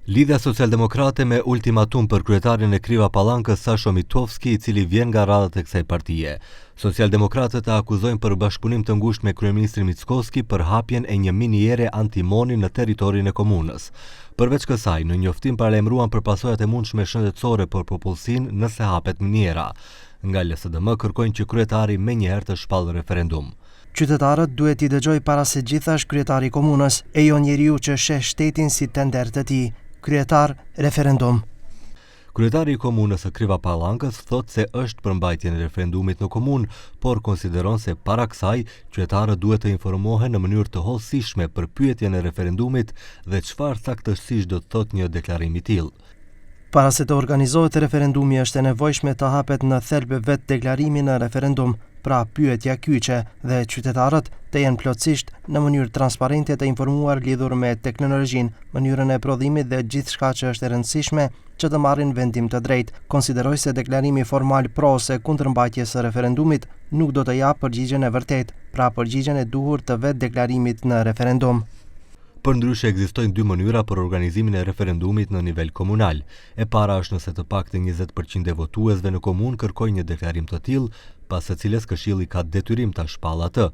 Lidhja Socialdemokrate me ultimatum për kryetarin e Kriva Pallankës Sasho Mitovski, i cili vjen nga radhët e kësaj partie. Socialdemokratët e akuzojnë për bashkëpunim të ngushtë me kryeministrin Mickoski për hapjen e një miniere antimoni në territorin e komunës. Përveç kësaj, në njoftim paralajmëruan për pasojat e mundshme shëndetësore për popullsinë nëse hapet miniera. Nga LSDM kërkojnë që kryetari menjëherë të shpallë referendum. Qytetarët duhet i dëgjoj para se gjithash kryetari i komunës e jo njeriu që sheh shtetin si tender të tij. Kryetar, referendum. Kryetari i komunës së Kriva Pallankës thotë se është për mbajtjen e referendumit në komunë, por konsideron se para kësaj qytetarët duhet të informohen në mënyrë të hollësishme për pyetjen e referendumit dhe çfarë saktësisht do të thotë një deklarim i tillë. Para se të organizohet referendumi është e nevojshme të hapet në thelb vetë deklarimi në referendum, pra pyetja kyçe, dhe qytetarët të jenë plotësisht në mënyrë transparente të informuar lidhur me teknologjinë, mënyrën e prodhimit dhe gjithçka që është e rëndësishme që të marrin vendim të drejtë. Konsideroj se deklarimi formal pro ose kundër mbajtjes së referendumit nuk do të japë përgjigjen e vërtetë, pra përgjigjen e duhur të vetë deklarimit në referendum. Përndryshe ekzistojnë dy mënyra për organizimin e referendumit në nivel komunal. E para është nëse të paktën 20% e votuesve në komunë kërkojnë një deklarim të tillë, pas së cilës këshilli ka detyrim ta shpallë atë.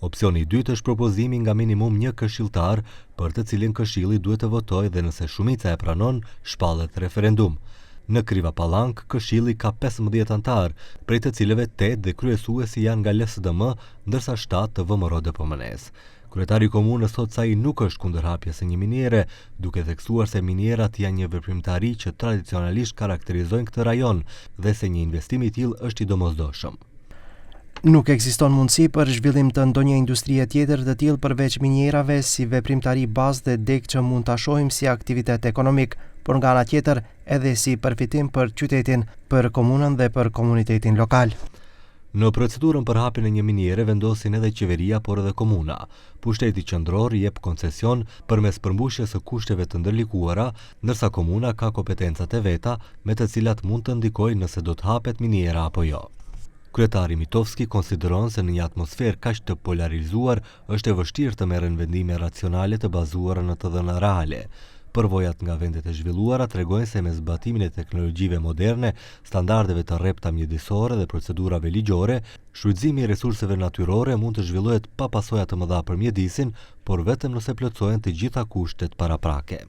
Opsioni i dytë është propozimi nga minimum një këshilltar, për të cilin këshilli duhet të votojë dhe nëse shumica e pranon, shpallet referendum. Në Kriva Pallankë, këshilli ka 15 anëtar, prej të cilëve 8 dhe kryesuesi janë nga LSDM, ndërsa 7 të VMRO-DPMNE-s. Kryetari i komunës thotë se ai nuk është kundër hapjes së një miniere, duke theksuar se minierat janë një veprimtari që tradicionalisht karakterizojnë këtë rajon dhe se një investim i tillë është i domosdoshëm. Nuk ekziston mundësi për zhvillim të ndonjë industrie tjetër të tillë përveç minierave si veprimtari bazë dhe deg që mund ta shohim si aktivitet ekonomik, por nga ana tjetër edhe si përfitim për qytetin, për komunën dhe për komunitetin lokal. Në procedurën për hapjen e një miniere vendosin edhe qeveria, por edhe komuna. Pushteti qendror jep koncesion përmes përmbushjes së kushteve të ndërlikuara, ndërsa komuna ka kompetencat e veta me të cilat mund të ndikojë nëse do të hapet miniera apo jo. Kryetari Mitovski konsideron se në një atmosferë kaq të polarizuar është e vështirë të merren vendime racionale të bazuara në të dhëna reale. Përvojat nga vendet e zhvilluara tregojnë se me zbatimin e teknologjive moderne, standardeve të rrepta mjedisore dhe procedurave ligjore, shfrytëzimi i resurseve natyrore mund të zhvillohet pa pasoja të mëdha për mjedisin, por vetëm nëse plotësohen të gjitha kushtet paraprake.